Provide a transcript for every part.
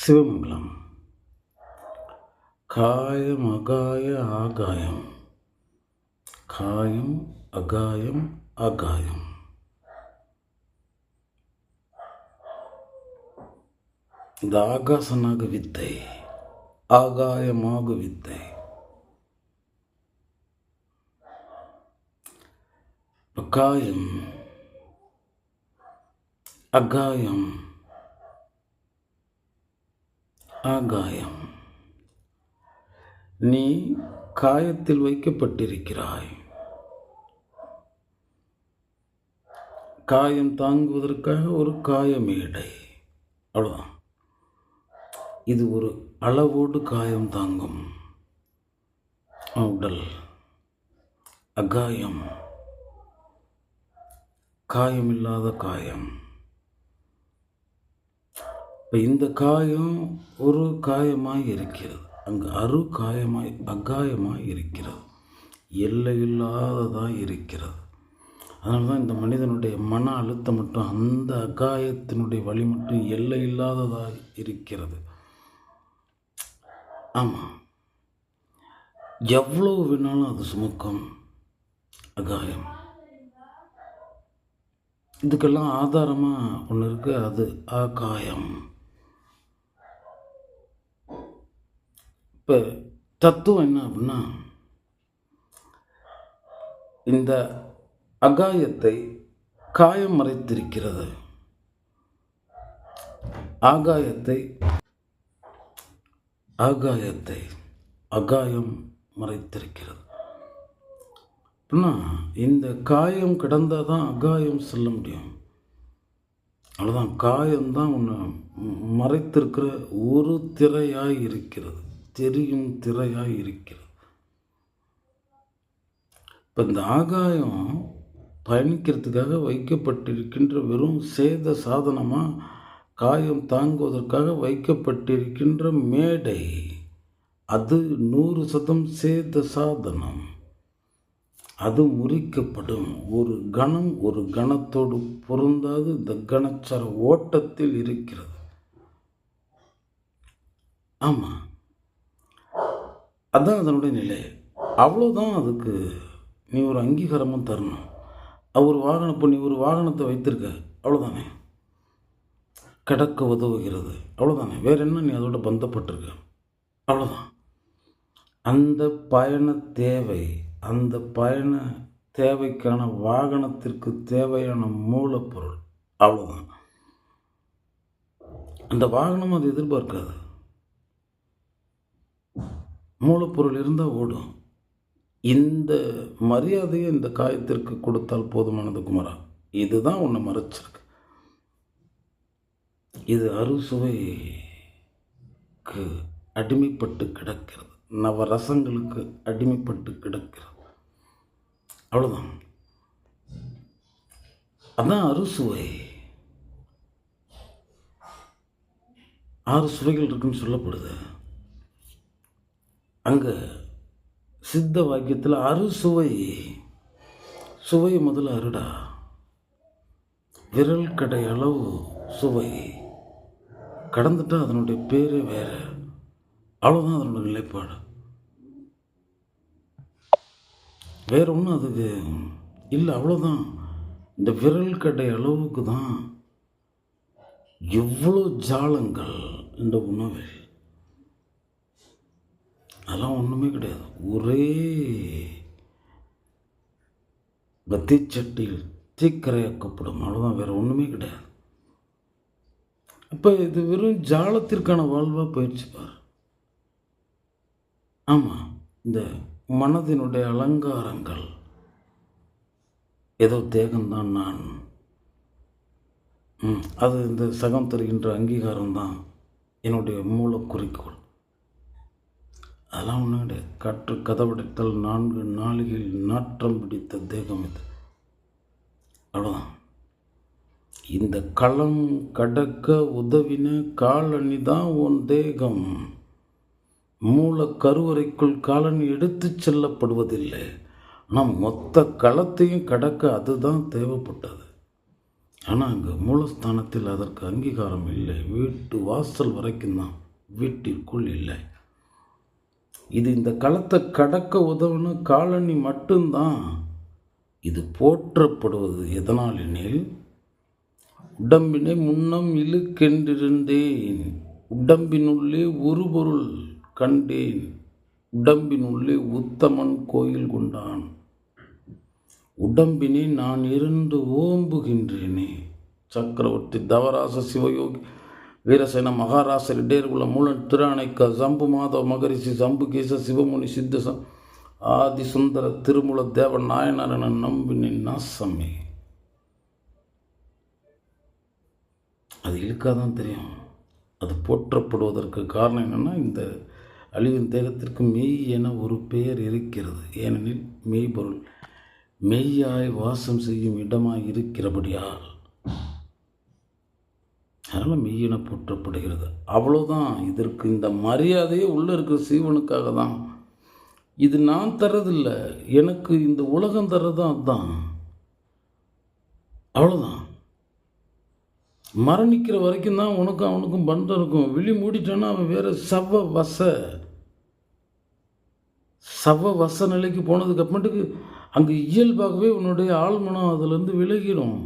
சிவமங்கலம். காயம் அகாய ஆகாயம், காயம் அகாயம் ஆகாயம். இந்த ஆகாசனாக வித்தை, ஆகாயமாக வித்தை. காயம் அகாயம் ஆகாயம். நீ காயத்தில் வைக்கப்பட்டிருக்கிறாய். காயம் தாங்குவதற்காக ஒரு காயமேடை, அவ்வளோதான். இது ஒரு அளவோடு காயம் தாங்கும் உடல். அகாயம், காயமில்லாத காயம். இப்போ இந்த காயம் ஒரு காயமாய் இருக்கிறது, அங்கு காயமாய் அகாயமாய் இருக்கிறது, எல்லையில்லாததாக இருக்கிறது. அதனால தான் இந்த மனிதனுடைய மன அழுத்தம் மட்டும், அந்த அகாயத்தினுடைய வழி மட்டும் எல்லையில்லாததாக இருக்கிறது. ஆமாம், எவ்வளவு வேணாலும் அது சுமக்கும் அகாயம். இதுக்கெல்லாம் ஆதாரமாக ஒன்று இருக்குது, அது ஆகாயம். இப்போ தத்துவம் என்ன அப்படின்னா, இந்த அகாயத்தை காயம் மறைத்திருக்கிறது, ஆகாயத்தை அகாயம் மறைத்திருக்கிறது. அப்படின்னா இந்த காயம் கிடந்தால் தான் அகாயம் செல்ல முடியும். அவ்வளோதான். காயம்தான் ஒன்று மறைத்திருக்கிற ஒரு திரையாய் இருக்கிறது, தெரியும் திரையாய் இருக்கிறது. இப்போ இந்த ஆகாயம் பயணிக்கிறதுக்காக வைக்கப்பட்டிருக்கின்ற வெறும் சேத சாதனமாக, காயம் தாங்குவதற்காக வைக்கப்பட்டிருக்கின்ற மேடை, அது 100% சேத சாதனம். அது முறிக்கப்படும். ஒரு கணம் ஒரு கணத்தோடு பொருந்தாது இந்த கணச்சர ஓட்டத்தில் இருக்கிறது. ஆமாம், அதுதான் அதனுடைய நிலை. அவ்வளோதான். அதுக்கு நீ ஒரு அங்கீகாரமும் தரணும். ஒரு வாகனம், இப்போ நீ ஒரு வாகனத்தை வைத்திருக்க, அவ்வளோதானே, கிடக்க உதவுகிறது, அவ்வளோதானே. வேறு என்ன நீ அதோட பந்தப்பட்டிருக்க, அவ்வளோதான். அந்த பயண தேவை, அந்த பயண தேவைக்கான வாகனத்திற்கு தேவையான மூலப்பொருள், அவ்வளோதான். அந்த வாகனம் அது எதிர்பார்க்காது. மூலப்பொருள் இருந்தால் ஓடும். இந்த மரியாதையை இந்த காயத்திற்கு கொடுத்தால் போதுமானது குமரா. இதுதான் உன்னை மறைச்சிருக்கு. இது அறுசுவைக்கு அடிமைப்பட்டு கிடக்கிறது, நவரசங்களுக்கு அடிமைப்பட்டு கிடக்கிறது, அவ்வளோதான். அதான் அறுசுவை. 6 சுவைகள் இருக்குன்னு சொல்லப்படுது. அங்கே சித்த வாக்கியத்தில் அறுசுவை, சுவை முதல்ல அருடா, விரல் கடை அளவு சுவை கடந்துட்டா அதனுடைய பேரே வேற, அவ்வளோதான் அதனுடைய நிலைப்பாடு. வேற ஒன்றும் அதுக்கு இல்லை, அவ்வளோதான். இந்த விரல் கடை அளவுக்கு தான் எவ்வளோ ஜாலங்கள் இந்த உணவில். அதெல்லாம் ஒன்றுமே கிடையாது. ஒரே தீச்சட்டியில் தீக்கரையாக்கப்படும், அவ்வளோதான். வேறு ஒன்றுமே கிடையாது. அப்போ இது வெறும் ஜாலத்திற்கான வாழ்வாக போயிடுச்சு பார். ஆமாம், இந்த மனதினுடைய அலங்காரங்கள், ஏதோ தேகம்தான் நான், அது இந்த சகம் தருகின்ற அங்கீகாரம் தான் என்னுடைய மூல குறிக்கோள். அதெல்லாம் ஒன்றும் கிடையாது. காற்று கதவடைத்தல் 4 நாளிகையில் நாற்றம் பிடித்த தேகம் இது, அவ்வளோதான். இந்த களம் கடக்க உதவின காலணி தான் உன் தேகம். மூல கருவறைக்குள் காலணி எடுத்து செல்லப்படுவதில்லை, ஆனால் மொத்த களத்தையும் கடக்க அதுதான் தேவைப்பட்டது. ஆனால் அங்கே மூலஸ்தானத்தில் அதற்கு அங்கீகாரம் இல்லை. வீட்டு வாசல் வரைக்கும் தான், வீட்டிற்குள் இல்லை. இது இந்த களத்தை கடக்க உதவுன காலனி மட்டும்தான். இது போற்றப்படுவது எதனால் எனில், உடம்பினை முன்னம் இழுக்கென்றிருந்தேன், உடம்பினுள்ளே ஒரு பொருள் கண்டேன், உடம்பினுள்ளே உத்தமன் கோயில் கொண்டான், உடம்பினை நான் இருந்து ஓம்புகின்றேனே. சக்கரவர்த்தி தவராச சிவயோகி வீரசேன மகாராசர் இடேர்குல மூலன் திராணைக்க சம்பு மாதவ மகரிஷி சம்புகேச சிவமுனி சித்த ஆதி சுந்தர திருமூல தேவ நாயனாரன நம்பினின் நாசமே. அது இழுக்காதான் தெரியும். அது போற்றப்படுவதற்கு காரணம் என்னென்னா, இந்த அழிவின் தேகத்திற்கு மெய் என ஒரு பெயர் இருக்கிறது. ஏனெனில் மெய்பொருள் மெய்யாய் வாசம் செய்யும் இடமாய் இருக்கிறபடியால் அதனால் மெய்யென போற்றப்படுகிறது. அவ்வளோதான். இதற்கு இந்த மரியாதையே உள்ளே இருக்கிற சீவனுக்காக தான். இது நான் தர்றதில்லை, எனக்கு இந்த உலகம் தர்றதும் அதுதான். அவ்வளோதான். மரணிக்கிற வரைக்கும் தான் உனக்கும் அவனுக்கும் பந்தம் இருக்கும். விழி மூடிட்டான்னா அவன் வேறு சவ வச நிலைக்கு போனதுக்கு அப்புறமேட்டுக்கு அங்கே இயல்பாகவே உன்னுடைய ஆழ்மனம் அதிலேருந்து விலகிடும்.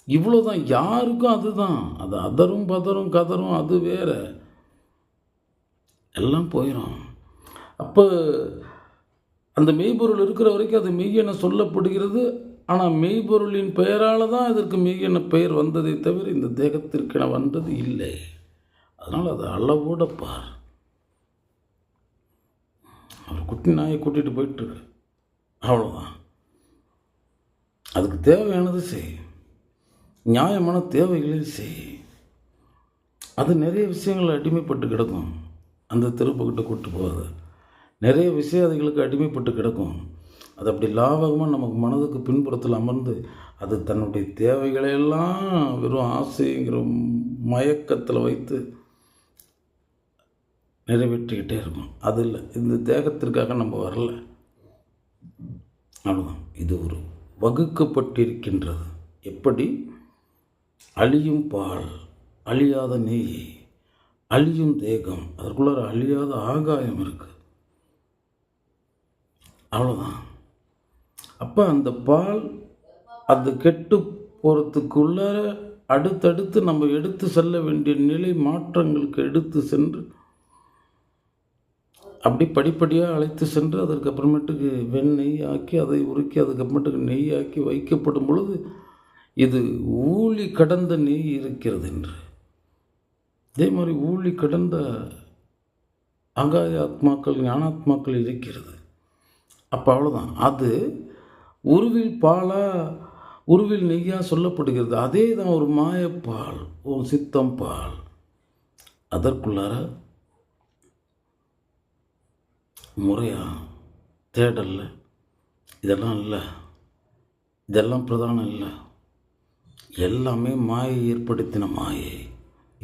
இவ்வளோதான். யாருக்கும் அதுதான். அது அதரும் பதரும் கதரும் அது வேற, எல்லாம் போயிடும். அப்போ அந்த மெய்ப்பொருள் இருக்கிற வரைக்கும் அது மெய்யென சொல்லப்படுகிறது. ஆனால் மெய்ப்பொருளின் பெயரால் தான் இதற்கு மெய்யென பெயர் வந்ததை தவிர இந்த தேகத்திற்கென வந்தது இல்லை. அதனால் அது அளவோட பார். அவர் குட்டி நாயை கூட்டிகிட்டு போயிட்டுருக்கு, அவ்வளோதான். அதுக்கு தேவையானது செய், நியாயமான தேவைகளில் செய். அது நிறைய விஷயங்கள் அடிமைப்பட்டு கிடக்கும். அந்த திருப்பக்கிட்ட கூப்பிட்டு போகாது. நிறைய விஷயங்களுக்கு அடிமைப்பட்டு கிடக்கும். அது அப்படி லாபகமாக நமக்கு மனதுக்கு பின்புறத்தில் அமர்ந்து அது தன்னுடைய தேவைகளையெல்லாம் வெறும் ஆசைங்கிற மயக்கத்தில் வைத்து நிறைவேற்றிக்கிட்டே இருக்கும். அது இல்லை, இந்த தேகத்திற்காக நம்ம வரல, அவ்வளோதான். இது ஒரு வகுக்கப்பட்டிருக்கின்றது. எப்படி? அழியும் பால், அழியாத நெய், அழியும் தேகம், அதற்குள்ள அழியாத ஆகாயம் இருக்குது, அவ்வளோதான். அப்போ அந்த பால் அது கெட்டு போகிறதுக்குள்ள அடுத்தடுத்து நம்ம எடுத்து செல்ல வேண்டிய நிலை மாற்றங்களுக்கு எடுத்து சென்று அப்படி படிப்படியாக அழைத்து சென்று அதற்கப்புறமேட்டுக்கு வெண்ணெய் ஆக்கி அதை உருக்கி அதுக்கப்புறமேட்டுக்கு நெய் ஆக்கி வைக்கப்படும் பொழுது இது ஊழி கடந்த நெய் இருக்கிறது என்று. இதே மாதிரி ஊழி கடந்த ஆகாய ஆத்மாக்கள் ஞானாத்மாக்கள் இருக்கிறது. அப்போ அவ்வளோதான். அது உருவில் பாலாக உருவில் நெய்யாக சொல்லப்படுகிறது. அதே தான் ஒரு மாயப்பால், ஒரு சித்தம் பால். அதற்குள்ளார முறையா தேடல்ல இதெல்லாம் இல்லை, இதெல்லாம் பிரதானம் இல்லை. எல்லாமே மாயை ஏற்படுத்தின மாயை.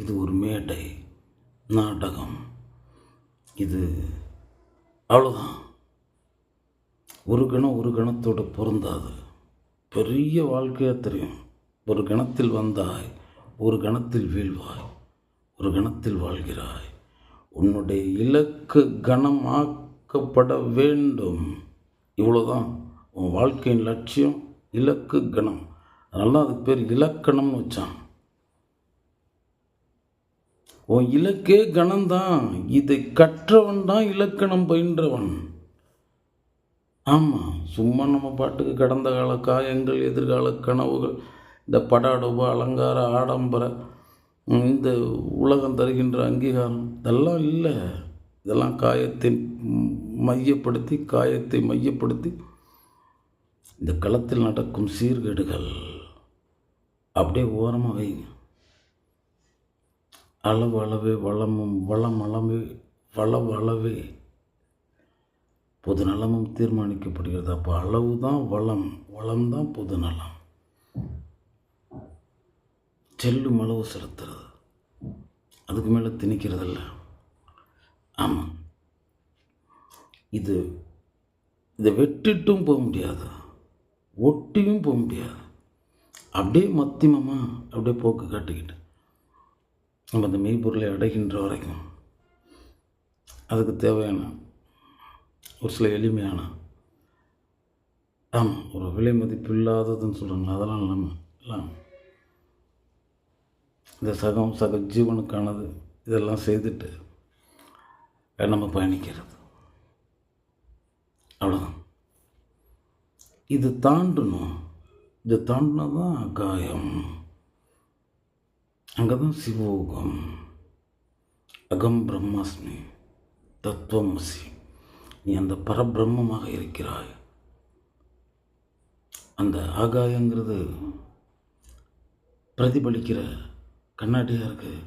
இது ஒரு மேடை நாடகம். இது அவ்வளோதான். ஒரு கணம் ஒரு கணத்தோடு பொருந்தாது. பெரிய வாழ்க்கையாக தெரியும். ஒரு கணத்தில் வந்தாய், ஒரு கணத்தில் வீழ்வாய், ஒரு கணத்தில் வாழ்கிறாய். உன்னுடைய இலக்கு கணம் ஆக்கப்பட வேண்டும். இவ்வளோதான் உன் வாழ்க்கையின் லட்சியம், இலக்கு கணம். அதனால அதுக்கு பேர் இலக்கணம்னு வச்சான். உன் இலக்கே கணம்தான். இதை கற்றவன் தான் இலக்கணம் பயின்றவன். ஆமாம், சும்மா நம்ம பாட்டுக்கு கடந்த கால காயங்கள், எதிர்கால கனவுகள், இந்த படாடோப அலங்கார ஆடம்பர இந்த உலகம் தருகின்ற அங்கீகாரம் இதெல்லாம் இல்லை. இதெல்லாம் காயத்தை மையப்படுத்தி இந்த களத்தில் நடக்கும் சீர்கேடுகள் அப்படியே ஓரமாக வைங்க. அளவே வளமும் அளவே பொது நலமும் தீர்மானிக்கப்படுகிறது. அப்போ அளவு தான் வளம் தான் பொது நலம். செல்லும் அளவு செலுத்துறது, அதுக்கு மேலே திணிக்கிறதில்ல. ஆமாம், இதை வெட்டிட்டும் போக முடியாது, ஒட்டியும் போக முடியாது. அப்படியே மத்தியமமாக அப்படியே போக்கு காட்டிக்கிட்டு நம்ம அந்த மெய்ப்பொருளை அடைகின்ற வரைக்கும் அதுக்கு தேவையான ஒரு சில எளிமையான ஒரு விலை மதிப்பு இல்லாததுன்னு சொல்கிறாங்க, அதெல்லாம் இல்லாமல் எல்லாம் இந்த சக ஜீவனுக்கானது இதெல்லாம் செய்துட்டு நம்ம பயணிக்கிறது. அவ்வளோதான். இது தாண்டணும். இது தாண்டினா தான் அகாயம். அங்கே தான் சிவோகம். அகம் பிரம்மாஸ்மி தத்துவமசி. நீ அந்த பரபிரம்மமாக இருக்கிறாய். அந்த ஆகாயங்கிறது பிரதிபலிக்கிற கண்ணாடியாக இருக்குது.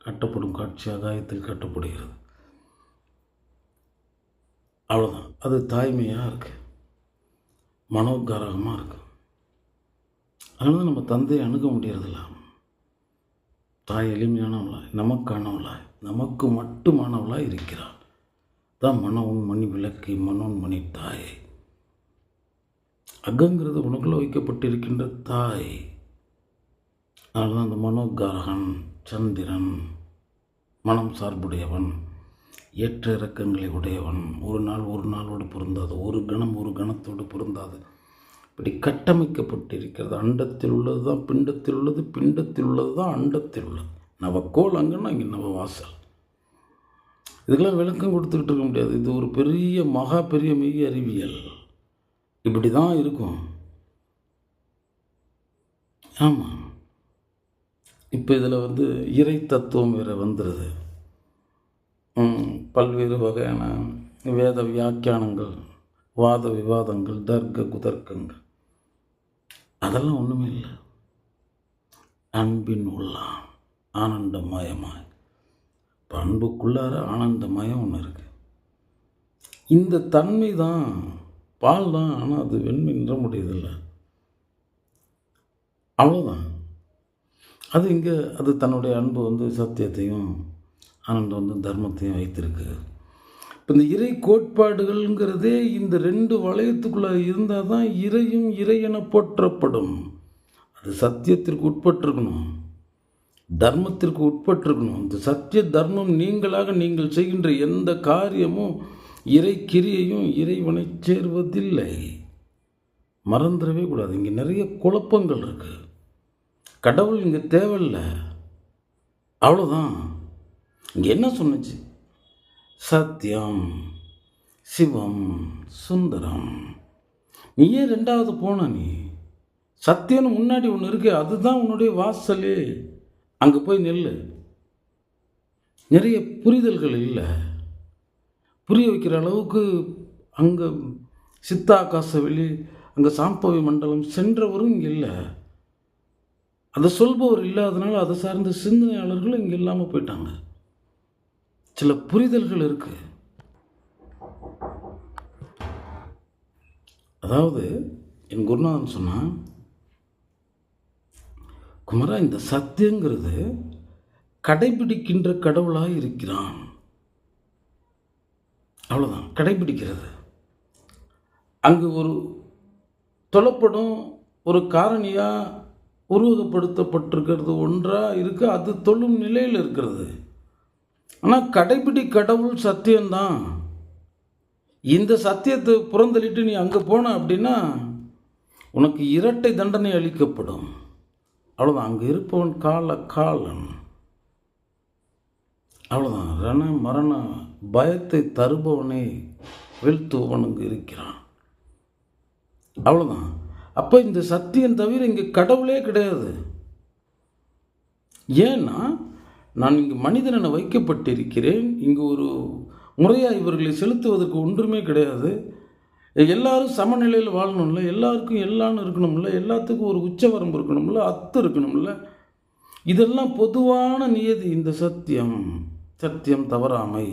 காட்டப்படும் காட்சி ஆகாயத்தில் காட்டப்படுகிறது. அவ்வளோதான். அது தாய்மையாக இருக்குது, மனோகாரகமாக இருக்குது. அதனால தான் நம்ம தந்தையை அணுக முடியறதில்ல. தாய் எளிமையானவளாய், நமக்கானவளாய், நமக்கு மட்டுமானவளாய் இருக்கிறாள். தான் மனோன் மணி விளக்கை, மனோன் மணி தாயை. அகங்கிறது உனக்குள்ள வைக்கப்பட்டிருக்கின்ற தாய். அதனால தான் அந்த மனோகாரகன் சந்திரன், மனம் சார்புடையவன், ஏற்ற இறக்கங்களை உடையவன், ஒரு நாளோடு பொருந்தாது, ஒரு கணத்தோடு பொருந்தாது. இப்படி கட்டமைக்கப்பட்டிருக்கிறது. அண்டத்தில் உள்ளது தான் பிண்டத்தில் உள்ளது, பிண்டத்தில் உள்ளது தான் அண்டத்தில் உள்ளது. நவக்கோள் அங்கன்னா இங்கே நவவாசல். இதுக்கெல்லாம் விளக்கம் கொடுத்துக்கிட்டு இருக்க முடியாது. இது ஒரு பெரிய பெரிய மெய் அறிவியல். இப்படி தான் இருக்கும். ஆமாம். இப்போ இதில் இறை தத்துவம் வேறு வந்துடுது. பல்வேறு வகையான வேத வியாக்கியானங்கள், வாத விவாதங்கள், தர்க்க குதர்க்கங்கள், அதெல்லாம் ஒன்றுமே இல்லை. அன்பின் உள்ளான் ஆனந்தமயமாய். இப்போ அன்புக்குள்ளார ஆனந்தமயம் ஒன்று இருக்குது. இந்த தன்மை தான் பால் தான். ஆனால் அது வெண்மின்ற முடியதில்லை. அவ்வளோதான். அது இங்கே அது தன்னுடைய அன்பு சத்தியத்தையும் ஆனந்தம் தர்மத்தையும் வைத்திருக்கு. இப்போ இந்த இறை கோட்பாடுகள்ங்கிறதே இந்த ரெண்டு வளையத்துக்குள்ளே இருந்தால் தான் இறையும் இறை என போற்றப்படும். அது சத்தியத்திற்கு உட்பட்டிருக்கணும், தர்மத்திற்கு உட்பட்டிருக்கணும். இந்த சத்திய தர்மம் நீங்களாக நீங்கள் செய்கின்ற எந்த காரியமும் இறை கிரியையும் இறைவனை சேர்வதில்லை. மறந்துடவே கூடாது. இங்கே நிறைய குழப்பங்கள் இருக்குது. கடவுள் இங்கே தேவையில்லை. அவ்வளோதான். இங்கே என்ன சொன்னுச்சு? சத்தியம், சிவம், சுந்தரம். நீ ஏன் ரெண்டாவது போன? நீ சத்தியம்னு முன்னாடி ஒன்று இருக்கு, அதுதான் உன்னுடைய வாசலே. அங்கே போய் நெல்லு. நிறைய புரிதல்கள் இல்லை. புரிய வைக்கிற அளவுக்கு அங்கே சித்தாகாச வெளி, அங்கே சாம்பவி மண்டலம் சென்றவரும் இங்கே இல்லை. அதை சொல்பவர் இல்லாதனால அதை சார்ந்த சிந்தனையாளர்களும் இங்கே இல்லாமல் போயிட்டாங்க. சில புரிதல்கள் இருக்கு. அதாவது என் குருநாதன் சொன்னான், குமரா, இந்த சத்தியங்கிறது கடைபிடிக்கின்ற கடவுளாக இருக்கிறான். அவ்வளோதான், கடைபிடிக்கிறது. அங்கு ஒரு தொழப்படும் ஒரு காரணியாக உருவகப்படுத்தப்பட்டிருக்கிறது ஒன்றாக இருக்கு. அது தொழும் நிலையில் இருக்கிறது. ஆனால் கடைபிடி கடவுள் சத்தியம்தான். இந்த சத்தியத்தை புறந்தள்ளிட்டு நீ அங்கே போன அப்படின்னா உனக்கு இரட்டை தண்டனை அளிக்கப்படும். அவ்வளோதான். அங்கே இருப்பவன் காலன். அவ்வளோதான். ரண மரண பயத்தை தருபவனை வீழ்த்துவன் அங்கே இருக்கிறான். அவ்வளோதான். அப்போ இந்த சத்தியம் தவிர இங்கே கடவுளே கிடையாது. ஏன்னா நான் இங்கு மனிதனை வைக்கப்பட்டிருக்கிறேன். இங்கு ஒரு முறையாக இவர்களை செலுத்துவதற்கு ஒன்றுமே கிடையாது. எல்லாரும் சமநிலையில் வாழணும்ல, எல்லாருக்கும் எல்லான்னு இருக்கணும்ல, எல்லாத்துக்கும் ஒரு உச்சவரம்பு இருக்கணும்ல, அத்து இருக்கணும்ல. இதெல்லாம் பொதுவான நியதி. இந்த சத்தியம் தவறாமை.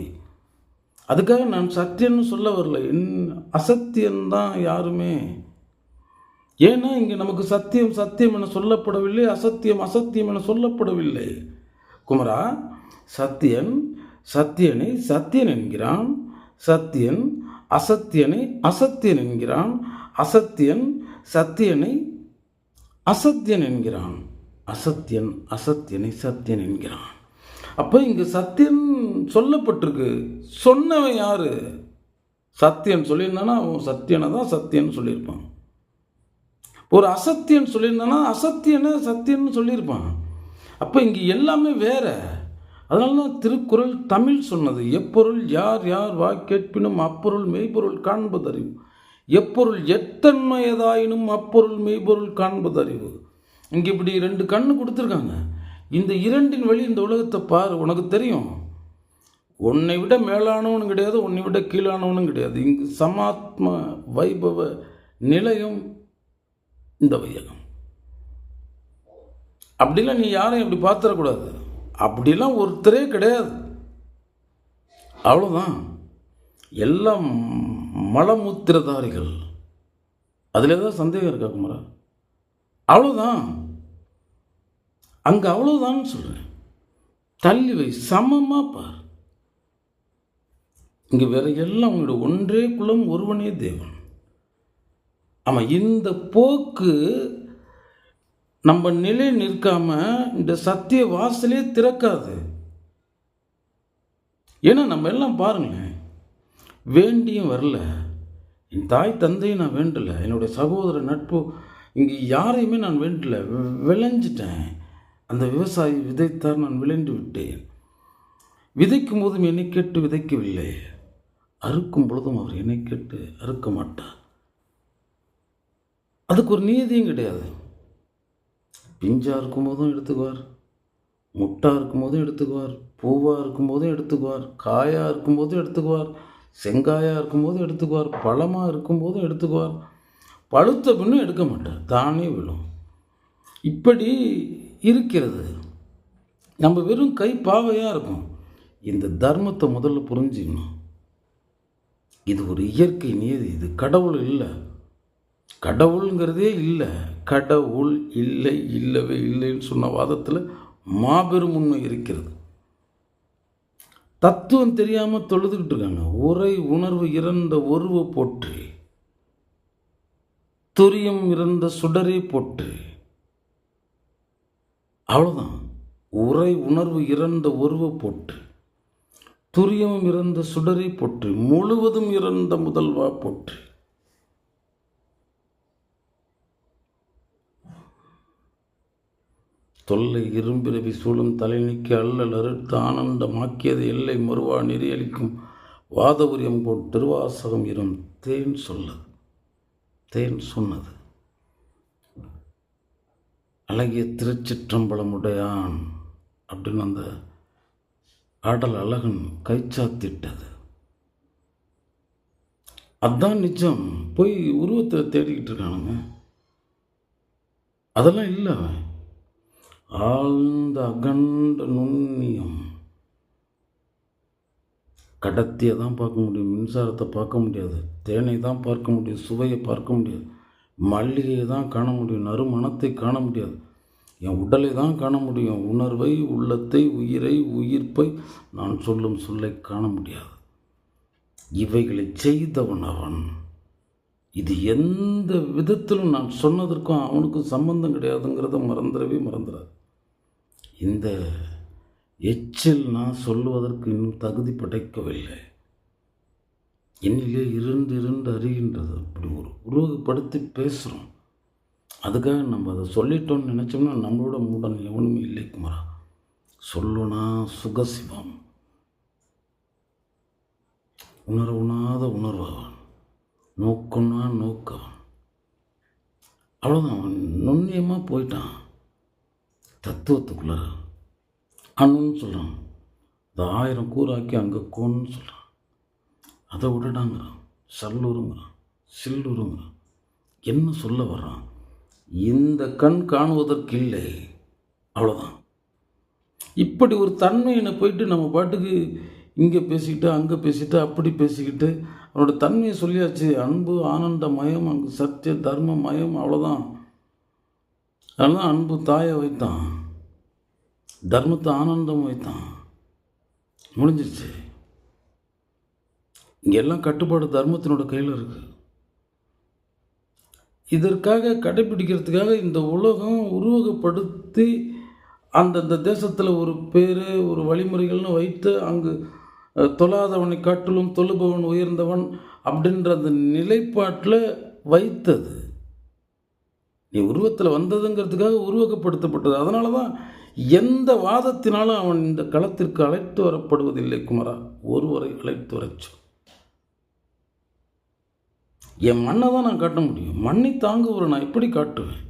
அதுக்காக நான் சத்தியம்னு சொல்ல வரல. அசத்தியம்தான் யாருமே. ஏன்னா இங்கே நமக்கு சத்தியம் என சொல்லப்படவில்லை, அசத்தியம் என சொல்லப்படவில்லை. குமரா, சத்தியனை சத்தியன் என்கிறான், சத்தியன் அசத்தியனை அசத்தியன் என்கிறான், அசத்தியன் சத்தியனை அசத்தியன் என்கிறான். அசத்தியன் அசத்தியனை சத்தியன் என்கிறான். அப்போ இங்கே சத்தியன் சொல்லப்பட்டிருக்கு. சொன்னவன் யாரு? சத்தியன் சொல்லியிருந்தானா அவன் சத்தியனை தான் சத்தியன்னு சொல்லியிருப்பான். ஒரு அசத்தியன் சொல்லியிருந்தானா அசத்தியனை சத்தியன்னு சொல்லியிருப்பான். அப்போ இங்கே எல்லாமே வேற. அதனால தான் திருக்குறள் தமிழ் சொன்னது, எப்பொருள் யார் யார் வாய் கேட்பினும் அப்பொருள் மெய்ப்பொருள் காண்பதறிவு, எப்பொருள் எத்தன்மையதாயினும் அப்பொருள் மெய்ப்பொருள் காண்பதறிவு. இங்கே இப்படி 2 கண்ணு கொடுத்துருக்காங்க. இந்த 2 வழி இந்த உலகத்தை பாரு, உனக்கு தெரியும். உன்னை விட மேலானவனும் கிடையாது, உன்னை விட கீழானவனும் கிடையாது. இங்கு சமாத்ம வைபவ நிலையம் இந்த வையகம். அப்படிலாம் நீ யாரையும் அப்படி பார்த்துடக்கூடாது. அப்படிலாம் ஒருத்தரே கிடையாது. அவ்வளோதான். எல்லாம் மலமூத்திரதாரிகள். அதில் ஏதாவது சந்தேகம் இருக்கா குமரா? அவ்வளோதான். அங்கே அவ்வளோதான் சொல்கிறேன். தள்ளி வை, சமமாக பார். இங்கே வேற எல்லாம் உங்களோட ஒன்றே குலம் ஒருவனே தேவன். ஆமாம், இந்த போக்கு நம்ம நிலை நிற்காம இந்த சத்திய வாசலே திறக்காது. ஏன்னா நம்ம எல்லாம் பாருங்களேன், வேண்டியும் வரல, என் தாய் தந்தையை நான் வேண்டலை, என்னுடைய சகோதர நட்பு இங்கே யாரையுமே நான் வேண்டலை, விளைஞ்சிட்டேன். அந்த விவசாயி விதைத்தார், நான் விளைந்து விட்டேன். விதைக்கும் போதும் என்னை கேட்டு விதைக்கவில்லை, அறுக்கும் பொழுதும் அவர் என்னை கேட்டு அறுக்க மாட்டார். அதுக்கு ஒரு நீதியும் கிடையாது. பிஞ்சாக இருக்கும்போதும் எடுத்துக்குவார், முட்டாக இருக்கும்போதும் எடுத்துக்குவார், பூவாக இருக்கும்போதும் எடுத்துக்குவார், காயாக இருக்கும்போதும் எடுத்துக்குவார், செங்காயாக இருக்கும்போதும் எடுத்துக்குவார், பழமாக இருக்கும்போதும் எடுத்துக்குவார், பழுத்த பின்னும் எடுக்க மாட்டார், தானே விழும். இப்படி இருக்கிறது. நம்ம வெறும் கை பாவையாக இருக்கும். இந்த தர்மத்தை முதல்ல புரிஞ்சுக்கணும். இது ஒரு இயற்கை நியதி. இது கடவுள் இல்லை, கடவுளுங்கிறதே இல்லை. கடவுள் இல்லை, இல்லவே இல்லைன்னு சொன்ன வாதத்தில் மாபெரும் உண்மை இருக்கிறது. தத்துவம் தெரியாமல் தொழுதுகிட்டு இருக்காங்க. உரை உணர்வு இறந்த ஒருவ போற்றி, துரியம் இறந்த சுடரே போற்றி. அவ்வளோதான். உரை உணர்வு இறந்த ஒருவ போற்றி, துரியம் இறந்த சுடரே போற்றி, முழுவதும் இறந்த முதல்வா போற்றி. தொல்லை இரும்பிரவி சூழும் தலை நீக்கி அல்லல் அறுத்து ஆனந்தமாக்கியது எல்லை மறுவா நெறியளிக்கும் வாதபுரியம் போல் திருவாசகம் இரும் தேன் சொல்லது, தேன் சொன்னது. அழகிய திருச்சிற்றம்பலமுடையான் அப்படின்னு அந்த ஆடல் அழகன் கைச்சாத்திட்டது. அதுதான் நிஜம். போய் உருவத்தை தேடிக்கிட்டு இருக்கானுங்க. அதெல்லாம் இல்லை. ஆழ்ந்த அகண்ட நுண்ணியம். கடத்தியை தான் பார்க்க முடியும், மின்சாரத்தை பார்க்க முடியாது, தேனை தான் பார்க்க முடியும், சுவையை பார்க்க முடியாது, மல்லிகையை தான் காண முடியும், நறுமணத்தை காண முடியாது, என் உடலை தான் காண முடியும், உணர்வை, உள்ளத்தை, உயிரை, உயிர்ப்பை, நான் சொல்லும் சொல்லை காண முடியாது. இவைகளை செய்தவன் அவன். இது எந்த விதத்திலும் நான் சொன்னதற்கும் அவனுக்கும் சம்பந்தம் கிடையாதுங்கிறத மறந்துடாது. இந்த எச்சில் நான் சொல்லுவதற்கு இன்னும் தகுதி படைக்கவில்லை. என்னிலே இருந்து அறிகின்றது. அப்படி ஒரு உருவகப்படுத்தி பேசுகிறோம். அதுக்காக நம்ம அதை சொல்லிட்டோம்னு நினச்சோம்னா நம்மளோட மூடன் எவனுமே இல்லை குமரா. சொல்லுனா சுகசிவம், உணர உணாத உணர்வவன், நோக்கம்னா நோக்கவன். அவ்வளோதான். அவன் நுண்ணியமாக போயிட்டான் தத்துவத்துக்குள்ளார. அணுன்னு சொல்கிறான், அது 1000 கூறாக்கி அங்கே கோன்னு சொல்கிறான். அதை விடடாங்கிறான், சல்லுருங்கிறான், சில்லுருங்கிறான். என்ன சொல்ல வர்றான்? இந்த கண் காணுவதற்கு இல்லை. அவ்வளோதான். இப்படி ஒரு தன்மையினை போயிட்டு நம்ம பாட்டுக்கு இங்கே பேசிக்கிட்டு அங்கே பேசிக்கிட்டு அப்படி பேசிக்கிட்டு அவனோட தன்மையை சொல்லியாச்சு. அன்பு ஆனந்த மயம், அங்கு சத்திய தர்ம மயம். அவ்வளோதான். அதனால்தான் அன்பு தாயை வைத்தான், தர்மத்தை ஆனந்தம் வைத்தான். முடிஞ்சிருச்சு. இங்கெல்லாம் கட்டுப்பாடு தர்மத்தினோட கையில் இருக்குது. இதற்காக கடைப்பிடிக்கிறதுக்காக இந்த உலகம் உருவகப்படுத்தி அந்தந்த தேசத்தில் ஒரு பேர் ஒரு வழிமுறைகள்னு வைத்து அங்கு தொழாதவனை காட்டிலும் தொழுபவன் உயர்ந்தவன் அப்படின்ற அந்த நிலைப்பாட்டில் வைத்தது. நீ உருவத்தில் வந்ததுங்கிறதுக்காக உருவகப்படுத்தப்பட்டது. அதனால தான் எந்த வாதத்தினாலும் அவன் இந்த களத்திற்கு அழைத்து வரப்படுவதில்லை. குமரா, ஒருவரை அழைத்து வரச்சு என் மண்ணை தான் நான் காட்ட முடியும். மண்ணை தாங்குவரை நான் எப்படி காட்டுவேன்?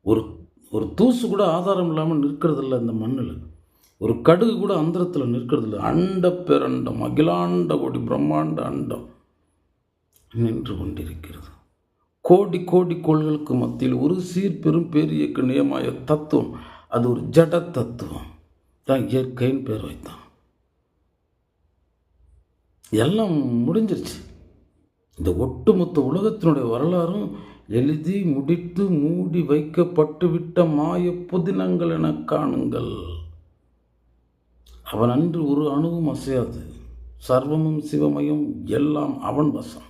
ஒரு ஒரு தூசு கூட ஆதாரம் இல்லாமல் நிற்கிறதில்ல இந்த மண்ணில். ஒரு கடுகு கூட அந்தரத்தில் நிற்கிறதில்ல. அண்ட பேரண்டம், அகிலாண்ட கோடி பிரம்மாண்ட அண்டம் நின்று கொண்டிருக்கிறது. கோடி கோடி கோள்களுக்கு மத்தியில் ஒரு சீர்பெரும் பேரியக்க நியமாய தத்துவம், அது ஒரு ஜட தத்துவம் தான் இயற்கைன்னு பேர் வைத்தான். எல்லாம் முடிஞ்சிருச்சு. இந்த ஒட்டுமொத்த உலகத்தினுடைய வரலாறும் எழுதி முடித்து மூடி வைக்கப்பட்டு விட்ட மாய புதினங்கள் என காணுங்கள். அவன் அன்று ஒரு அணுவும் அசையாது. சர்வமும் சிவமயம், எல்லாம் அவன் வசம்.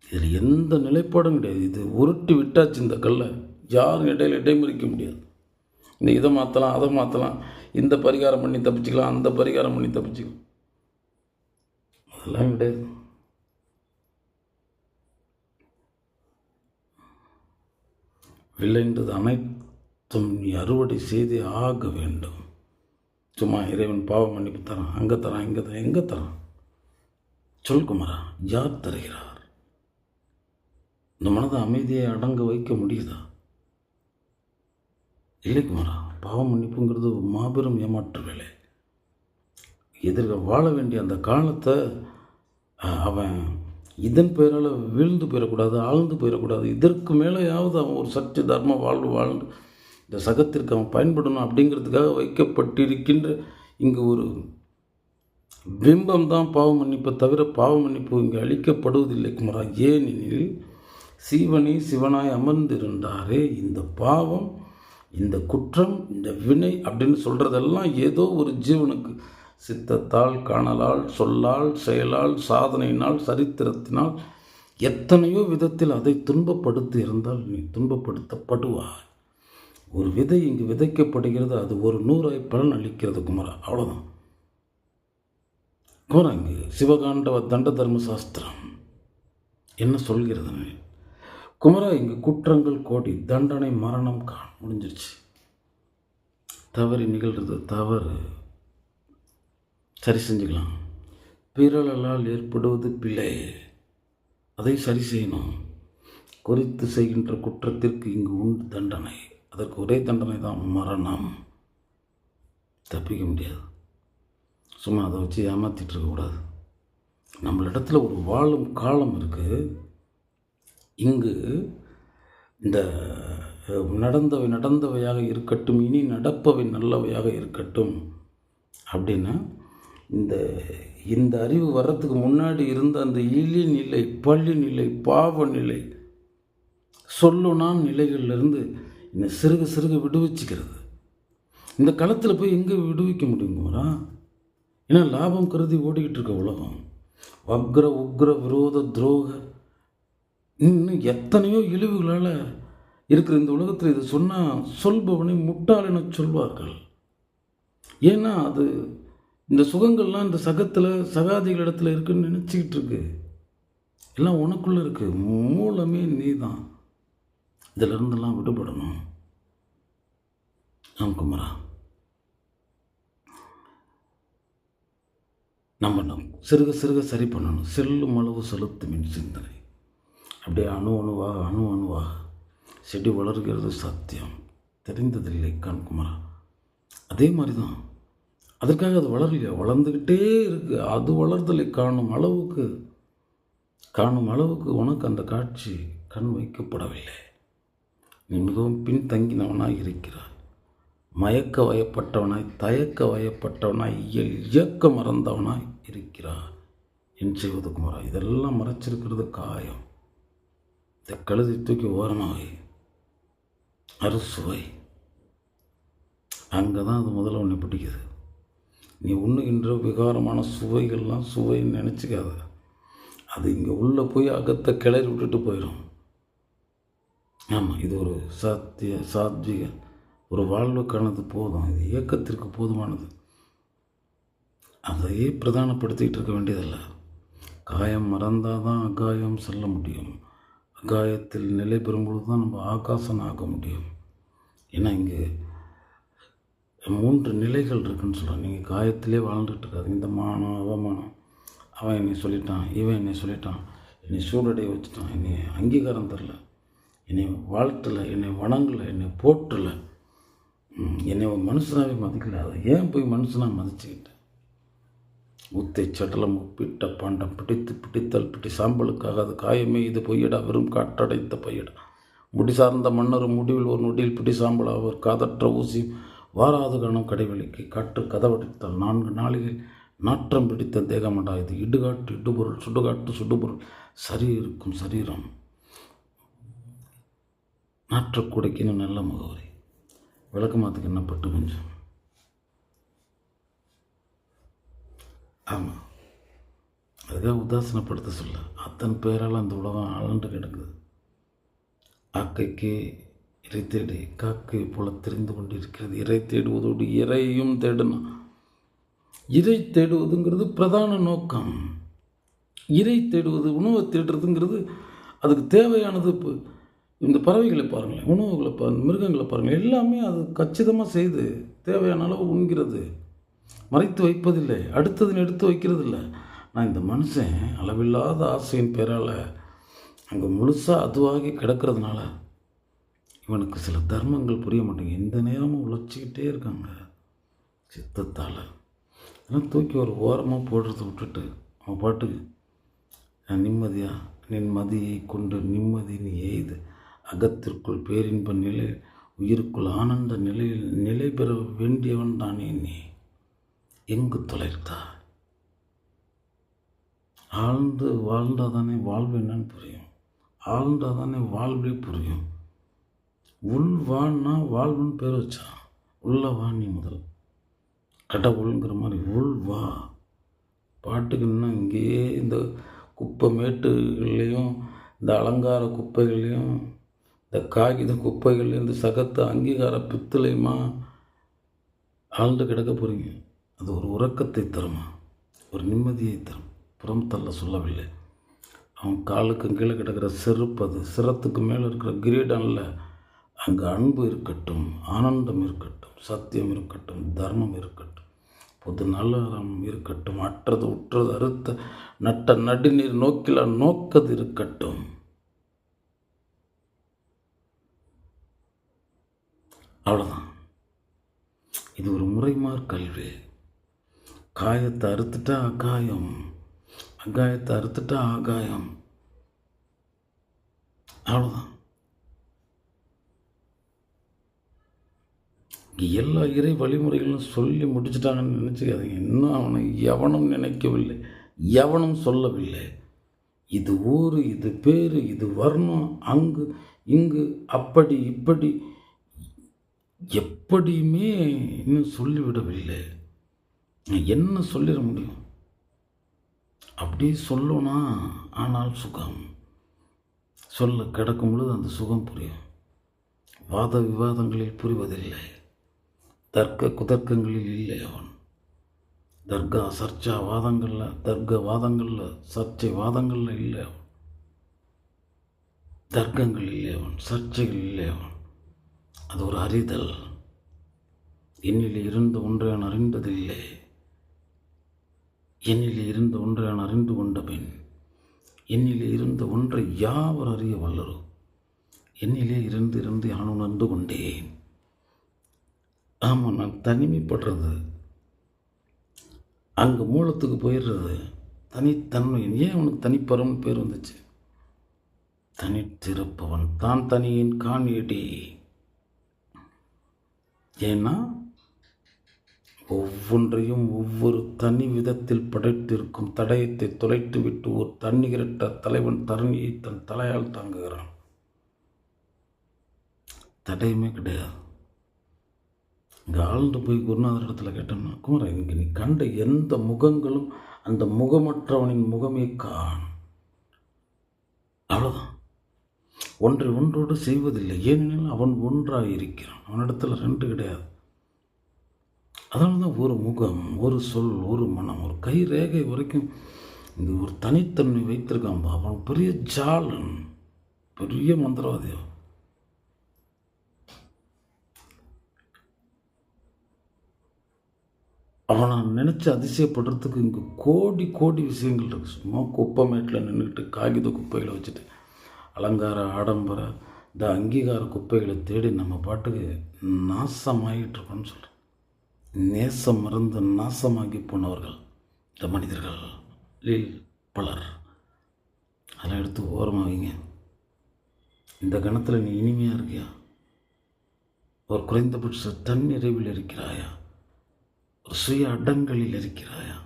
இதில் எந்த நிலைப்பாடும் கிடையாது. இது உருட்டி விட்டாச்சு இந்த கல்லை. யாரும் இடையில இடைமறிக்க முடியாது. இந்த இதை மாற்றலாம், அதை மாற்றலாம், இந்த பரிகாரம் பண்ணி தப்பிச்சுக்கலாம், அந்த பரிகாரம் பண்ணி தப்பிச்சுக்கலாம், அதெல்லாம் கிடையாது. விளைந்தது அனைத்தும் நீ அறுவடை செய்து ஆக வேண்டும். சும்மா இறைவன் பாவம் மன்னிப்பு தரான், அங்கே தரான், இங்கே தரான், எங்கே தரான்? சொல் குமரா, யார் தருகிறார்? இந்த மனதை அமைதியை அடங்க வைக்க முடியுதா? இல்லை குமரா, பாவம் மன்னிப்புங்கிறது மாபெரும் ஏமாற்று வேலை. எதிர்க்க வாழ வேண்டிய அந்த காலத்தை அவன் இதன் பெயரால் வீழ்ந்து போயிடக்கூடாது, ஆழ்ந்து போயிடக்கூடாது. இதற்கு மேலேயாவது அவன் ஒரு சற்று தர்ம வாழ்வு வாழ்ந்து இந்த சகத்திற்கு அவன் பயன்படணும் அப்படிங்கிறதுக்காக வைக்கப்பட்டிருக்கின்ற இங்கு ஒரு பிம்பம் தான் பாவ மன்னிப்பை தவிர பாவ மன்னிப்பு இங்கே அளிக்கப்படுவதில்லை குமரா. ஏனெனில் சீவனே சிவனாய் அமர்ந்திருந்தாரே, இந்த பாவம், இந்த குற்றம், இந்த வினை அப்படின்னு சொல்கிறதெல்லாம் ஏதோ ஒரு ஜீவனுக்கு சித்தத்தால், காணலால், சொல்லால், செயலால், சாதனையினால், சரித்திரத்தினால் எத்தனையோ விதத்தில் அதை துன்பப்படுத்தி இருந்தால் நீ துன்பப்படுத்தப்படுவாய். ஒரு விதை இங்கு விதைக்கப்படுகிறது, அது ஒரு 100 பலன் அளிக்கிறது குமரா. அவ்வளோதான் குமரா. இங்கு சிவகாண்டவ தண்ட தர்ம சாஸ்திரம் என்ன சொல்கிறது குமரா? இங்கு குற்றங்கள் கோடி, தண்டனை மரணம் முடிஞ்சிருச்சு. தவறி நிகழ்கிறது தவறு, சரி செஞ்சுக்கலாம். பிறலால் ஏற்படுவது பிழை, அதை சரி செய்யணும். குறித்து செய்கின்ற குற்றத்திற்கு இங்கு உண்டு தண்டனை. அதற்கு ஒரே தண்டனை தான், மரணம். தப்பிக்க முடியாது. சும்மா அதை வச்சு ஏமாற்றிட்டு இருக்கக்கூடாது. நம்மளிடத்துல ஒரு வாழும் காலம் இருக்குது. இங்கு இந்த நடந்தவையாக இருக்கட்டும், இனி நடப்பவை நல்லவையாக இருக்கட்டும் அப்படின்னா இந்த அறிவு வர்றதுக்கு முன்னாடி இருந்த அந்த இழி நிலை, பள்ளி நிலை, பாவ நிலை, சொல்லுனான் நிலைகளிலிருந்து இன்னும் சிறுக சிறுக விடுவிச்சுக்கிறது. இந்த களத்தில் போய் எங்கே விடுவிக்க முடியுங்களா? ஏன்னா லாபம் கருதி ஓடிக்கிட்டு இருக்க உலகம். வக்ர உக்ர விரோத துரோக இன்னும் எத்தனையோ இழிவுகளால் இருக்கிற இந்த உலகத்தில் இது சொன்னால் சொல்பவனை முட்டாள் என சொல்வார்கள். ஏன்னா அது இந்த சுகங்கள்லாம் இந்த சகத்தில் சகாதிகளிடத்தில் இருக்குன்னு நினச்சிக்கிட்டு இருக்கு. எல்லாம் உனக்குள்ளே இருக்குது. மூலமே நீ தான். இதிலிருந்தெல்லாம் விடுபடணும். ஆம் குமரா, நம்ம சிறுக சிறுக சரி பண்ணணும். செல்லும் அளவு செலுத்துமின் சிந்தனை. அப்படியே அணு அணுவாக செடி வளர்கிறது சத்தியம். தெரிந்ததில்லை கண்குமரா. அதே மாதிரி தான் அதற்காக அது வளரலையா, வளர்ந்துக்கிட்டே இருக்குது. அது வளர்தலை காணும் அளவுக்கு உனக்கு அந்த காட்சி கண் வைக்கப்படவில்லை. நீ மிகவும் பின்தங்கினவனாய் இருக்கிறாய். மயக்க வயப்பட்டவனாய், தயக்க வயப்பட்டவனாய், இயக்க மறந்தவனாய் இருக்கிறாய். என் செய்வது குமரா? இதெல்லாம் மறைச்சிருக்கிறது காயம். இதை கழுதி தூக்கி ஓரமாக அறுசுவை. அங்கே தான் அது முதல்ல ஒன்று பிடிக்குது. நீ உண்ணுகின்ற விகாரமான சுவைகள்லாம் சுவைன்னு நினச்சிக்காத. அது இங்கே உள்ளே போய் அகத்தை கிளறி விட்டுட்டு போயிடும். ஆமாம், இது ஒரு சாத்விக ஒரு வாழ்வுக்கானது போதும். இது இயக்கத்திற்கு போதுமானது. அதையே பிரதானப்படுத்திக்கிட்டு இருக்க வேண்டியதில்லை. காயம் மறந்தால் தான் அகாயம் செல்ல முடியும். அகாயத்தில் நிலை பெறும்பொழுது தான் நம்ம ஆகாசன் ஆக முடியும். ஏன்னா இங்கே 3 நிலைகள் இருக்குன்னு சொல்கிறேன். நீங்கள் காயத்திலே வாழ்ந்துட்டு இருக்காது. இந்த மானம், அவமானம், அவன் என்னை சொல்லிட்டான், இவன் என்னை சொல்லிட்டான், என்னை சூழடைய வச்சுட்டான், என்னை அங்கீகாரம் தரல, என்னை வாழ்த்தலை, என்னை வணங்கலை, என்னை போற்றலை, என்னை ஒரு மனுஷனாகவே மதிக்கல. அதை ஏன் போய் மனுஷனாக மதிச்சுக்கிட்டேன்? உத்தை சடலம் உப்பிட்ட பாண்டம் பிடித்தல் பிடி சாம்பலுக்காக அது காயமே இது பொய்யடா வெறும் காற்றடைத்த பையடா முடி சார்ந்த மன்னரும் முடிவில் ஒரு நொடியில் பிடி சாம்பல் அவர் காதற்ற ஊசி வாராது கணம் கடைவெளிக்கு காற்று கதவடித்தால் 4 நாளில் நாற்றம் பிடித்த தேகமடா இது இடுகாட்டு இடுபொருள் சுடுகாட்டு சுடுபொருள் சரி இருக்கும் சரீரம் நாற்றக்கூடைக்குன்னு நல்ல முகவரி. விளக்கமாத்துக்கு என்ன பட்டு கொஞ்சம். ஆமாம், அதுக்காக உதாசனப்படுத்த சொல்ல. அத்தனை பேரால் அந்த உலகம் ஆழ்ந்து கிடக்குது. ஆக்கைக்கு இறை தேடி காக்கை போல தெரிந்து கொண்டிருக்கிறது. இறை தேடுவதோடு இறையும் தேடணும். இறை தேடுவதுங்கிறது பிரதான நோக்கம். இறை தேடுவது, உணவை தேடுறதுங்கிறது அதுக்கு தேவையானது. இப்போ இந்த பறவைகளை பாருங்களேன், உணவுகளை பாருங்கள், மிருகங்களை பாருங்கள், எல்லாமே அது கச்சிதமாக செய்து தேவையான அளவு உண்கிறது. மறைத்து வைப்பதில்லை, அடுத்ததுன்னு எடுத்து வைக்கிறது இல்லை. நான் இந்த மனுஷன் அளவில்லாத ஆசையின் பேரால் அங்கே முழுசாக அதுவாகி கிடக்கிறதுனால இவனுக்கு சில தர்மங்கள் புரிய மாட்டேங்க. எந்த நேரமும் உழைச்சிக்கிட்டே இருக்காங்க சித்தத்தால். இதெல்லாம் தூக்கி ஒரு ஓரமாக போடுறத விட்டுட்டு அவன் பாட்டுக்கு நிம்மதியாக நிம்மதியை கொண்டு நிம்மதி நீ எய்து அகத்திற்குள் பேரின்ப நிலை உயிருக்குள் ஆனந்த நிலையில் நிலை பெற வேண்டியவன் தானே நீ. எங்கு தொலைத்தாய்? ஆழ்ந்து வாழ்ந்தால் தானே வாழ்வு என்னன்னு புரியும். ஆழ்ந்தால் தானே வாழ்வே புரியும். உள் வாழ்னா வாழ்வுன்னு பேர் வச்சான். உள்ள வா நீ முதல். கடவுளுங்கிற மாதிரி உள் வா. பாட்டுக்குன்னா இங்கேயே இந்த குப்பை மேட்டுகள்லேயும் இந்த அலங்கார குப்பைகள்லையும் இந்த காகித குப்பைகள்லையும் இந்த சகத்து அங்கீகார பித்தளையுமா ஆழ்ந்து கிடக்க போகிறீங்க. அது ஒரு உறக்கத்தை தருமா, ஒரு நிம்மதியை தரும். புறம் தள்ள சொல்லவில்லை. அவன் காலுக்கு கீழே கிடக்கிற செருப்பு, அது சிரத்துக்கு மேலே இருக்கிற கிரீடனில் அங்கே அன்பு இருக்கட்டும், ஆனந்தம் இருக்கட்டும், சத்தியம் இருக்கட்டும், தர்மம் இருக்கட்டும், பொது நல்லறம் இருக்கட்டும், அற்றது உற்றது அறுத்த நட்ட நடுநீர் நோக்கில நோக்கது இருக்கட்டும். அவ்வளோதான். இது ஒரு முறைமார் கல்வி. காயத்தை அறுத்துட்டா அகாயம், அகாயத்தை அறுத்துட்டா ஆகாயம். அவ்வளோதான். எல்லா இறை வழிமுறைகளும் சொல்லி முடிச்சுட்டாங்கன்னு நினச்சிக்காதீங்க. இன்னும் அவனை எவனும் நினைக்கவில்லை, எவனும் சொல்லவில்லை. இது ஊர், இது பேர், இது வர்ணம், அங்கு இங்கு அப்படி இப்படி எப்படியுமே இன்னும் சொல்லிவிடவில்லை. என்ன சொல்லிட முடியும்? அப்படியே சொல்லணும்னா ஆனால் சுகம் சொல்ல கிடக்கும் பொழுது அந்த சுகம் புரியும். வாத விவாதங்களில் புரிவதில்லை, தர்க்க குதர்க்கங்களில் இல்லை அவன். தர்க்க வாதங்களில் சர்ச்சை வாதங்களில் இல்லை அவன். தர்க்கங்கள் இல்லை அவன், சர்ச்சைகள் இல்லை அவன். அது ஒரு அறிதல். என்னில் இருந்த ஒன்றை நான் அறிந்ததில்லை, என்னிலே இருந்த ஒன்றை நான் அறிந்து கொண்ட பின் என்னிலே இருந்த ஒன்றை யாவர் அறிய வல்லரோ என்னிலே இருந்து நான் உணர்ந்து கொண்டேன். ஆமாம், நான் தனிமைப்படுறது, அங்கே மூலத்துக்கு போயிடுறது, தனித்தன்மை. ஏன் அவனுக்கு தனிப்பரம்னு பேர் வந்துச்சு? தனித்திருப்பவன் தான் தனியின் காணியடி. ஏன்னா ஒவ்வொன்றையும் ஒவ்வொரு தனி விதத்தில் படைத்திருக்கும் தடயத்தை தொலைத்து விட்டு ஒரு தன்னிகரற்ற தலைவன் தரணியை தன் தலையால் தாங்குகிறான். தடயமே கிடையாது. இங்கே ஆழ்ந்து போய் குருநாதர் இடத்துல கேட்டோம்னா, குமரன் இங்கே நீ கண்ட எந்த முகங்களும் அந்த முகமற்றவனின் முகமே காண். அவ்வளோதான். ஒன்றை ஒன்றோடு செய்வதில்லை. ஏனெனில் அவன் ஒன்றாக இருக்கிறான். அவனிடத்தில் ரெண்டு கிடையாது. அதனால தான் ஒரு முகம், ஒரு சொல், ஒரு மனம், ஒரு கை ரேகை வரைக்கும் இங்கே ஒரு தனித்தன்மை வைத்திருக்கான். அவன் பெரிய ஜாலன், பெரிய மந்திரவாதியம். அவனை நினச்சி அதிசயப்படுறதுக்கு இங்கே கோடி கோடி விஷயங்கள் இருக்குது. சும்மா குப்பை மேட்டில் நின்றுக்கிட்டு காகித குப்பைகளை வச்சுட்டு அலங்கார ஆடம்பர இந்த அங்கீகார குப்பைகளை தேடி நம்ம பாட்டுக்கு நாசமாகிட்டுருக்கோன்னு சொல்கிறேன். நேசம் மறந்து நாசமாகி போனவர்கள் இந்த மனிதர்கள் பலர். அதெல்லாம் எடுத்து ஓரமாக வைங்க. இந்த கணத்தில் நீ இனிமையாக இருக்கியா? ஒரு குறைந்தபட்ச தன்னிறைவில் இருக்கிறாயா? ஒரு சுய அடங்கலில் இருக்கிறாயா?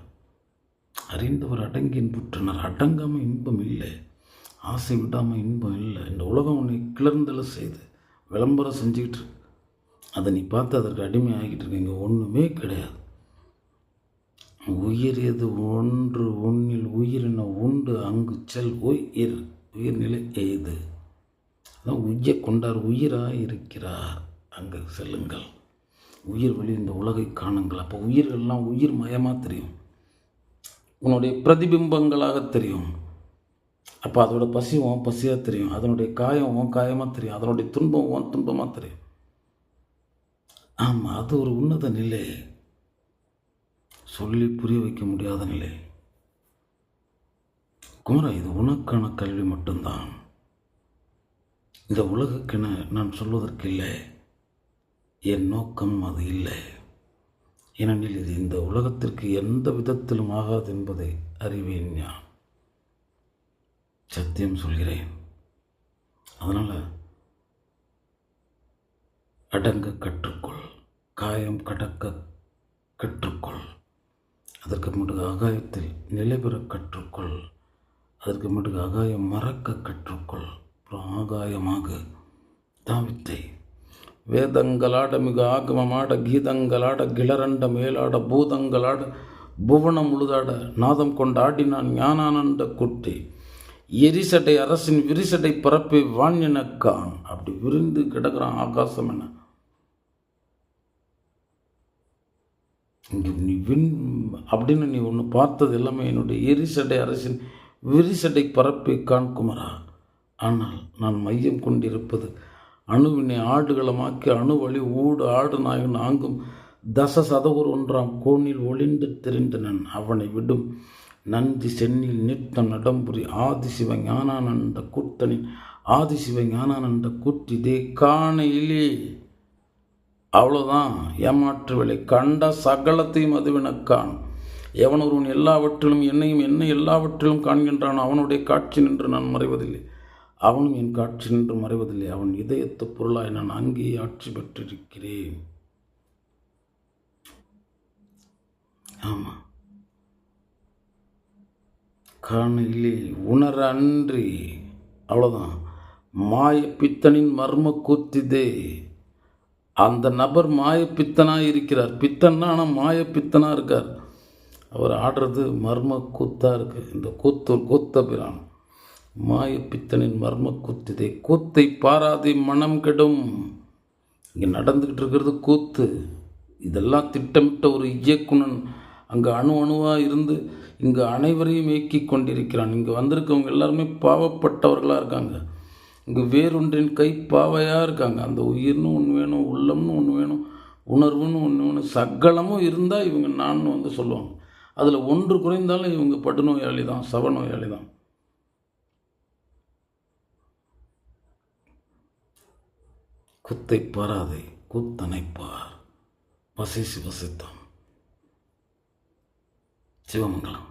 அறிந்தவர் அடங்கின் புற்றனர். அடங்காமல் இன்பம் இல்லை, ஆசை விடாமல் இன்பம் இல்லை. இந்த உலகம் உன்னை கிளர்ந்தலை செய்து விளம்பரம் செஞ்சுக்கிட்டு அதை நீ பார்த்து அதற்கு அடிமை ஆகிட்டு இருக்க. இங்கே ஒன்றுமே கிடையாது. உயிர் எது ஒன்று ஒன்றில் உயிரின உண்டு அங்கு செல். உயிர்நிலை எது? அதான் உய்ய கொண்டார் உயிராக இருக்கிறார், அங்கே செல்லுங்கள். உயிர் வழி இந்த உலகை காணுங்கள். அப்போ உயிர்கள்லாம் உயிர் மயமாக தெரியும், உன்னுடைய பிரதிபிம்பங்களாக தெரியும். அப்போ அதோட பசி உன் பசியாக தெரியும், அதனுடைய காயம் உன் காயமாக தெரியும், அதனுடைய துன்பம் உன் துன்பமாக தெரியும். ஆமாம், அது ஒரு உன்னத நிலை, சொல்லி புரிய வைக்க முடியாத நிலை. குமரா, இது உனக்கான கல்வி மட்டும்தான். இந்த உலகுக்கென நான் சொல்வதற்கு இல்லை. என் நோக்கம் அது இல்லை. ஏனெனில் இது இந்த உலகத்திற்கு எந்த விதத்திலும் ஆகாது என்பதை அறிவேன் நான். சத்தியம் சொல்கிறேன். அதனால் அடங்க கற்றுக்கொள், காயம் கடக்க கற்றுக்கொள், அதற்கு மட்டும் ஆகாயத்தில் நிலை பெற கற்றுக்கொள், அதற்கு மட்டும் ஆகாயம் மறக்க கற்றுக்கொள். அப்புறம் ஆகாயமாக தாவித்தை வேதங்களாட மிக ஆகமமாட கீதங்களாட கிளரண்ட மேலாட பூதங்களாட புவனம் முழுதாட நாதம் கொண்ட ஆடினான் ஞானானந்த குட்டி எரிசடை அரசின் விரிசடை பரப்பி வான்யனக்கான். அப்படி விரிந்து கிடக்கிறான் ஆகாசம். என்ன இங்கே நீ அப்படின்னு நீ ஒன்று பார்த்தது எல்லாமே என்னுடைய எரிசடை அரசின் விரிசடை பரப்பி கான் குமரா. ஆனால் நான் மையம் கொண்டிருப்பது அணுவினை ஆடுகளமாக்கி அணு வழி ஊடு ஆடு நாயன் ஆங்கும் தசசதவர் ஒன்றாம் கோணில் ஒளிந்து திரிந்தனன். அவனை விடும் நந்தி சென்னில் நிற்ற நடம்புரி ஆதிசிவ ஞானானந்த கூத்தனின் ஆதிசிவ ஞானானந்த கூற்றிதே காணையிலே. அவ்வளோதான், ஏமாற்று வேலை. கண்ட சகலத்தையும் அதுவினக்கான். எவன் ஒருவன் எல்லாவற்றிலும் என்னையும் என்னை எல்லாவற்றிலும் காண்கின்றான் அவனுடைய காட்சி நின்று நான் மறைவதில்லை, அவனும் என் காட்சி நின்று மறைவதில்லை. அவன் இதயத்து பொருளாய் நான் அங்கேயே ஆட்சி பெற்றிருக்கிறேன். ஆமாம், காணையிலே உணர அன்றி. அவ்வளோதான். மாய பித்தனின் மர்ம கூத்திதே. அந்த நபர் மாய பித்தனாக இருக்கிறார். பித்தன்னா ஆனால் மாய பித்தனாக இருக்கார். அவர் ஆடுறது மர்ம கூத்தாக இருக்குது. இந்த கூத்த பிரான் மாய பித்தனின் மர்ம கூத்திதே. கூத்தை பாராதே மனம் கெடும். இங்கே நடந்துக்கிட்டு இருக்கிறது கூத்து. இதெல்லாம் திட்டமிட்ட ஒரு இயக்குனன் அங்கே அணுவாக இருந்து இங்கே அனைவரையும் இயக்கி கொண்டிருக்கிறான். இங்கே வந்திருக்கவங்க எல்லாருமே பாவப்பட்டவர்களாக இருக்காங்க. இங்கே வேறொன்றின் கை பாவையாக இருக்காங்க. அந்த உயிர்னு ஒன்று வேணும், உள்ளம்னு ஒன்று வேணும், உணர்வுன்னு ஒன்று வேணும். சகலமும் இருந்தால் இவங்க நான் சொல்லுவாங்க. அதில் ஒன்று குறைந்தாலும் இவங்க படுநோயாளி தான், சவநோயாளி தான். குத்தை பாராதே கூத்தனைப்பார். வசி சிவசித்தம். சிவமங்கலம்.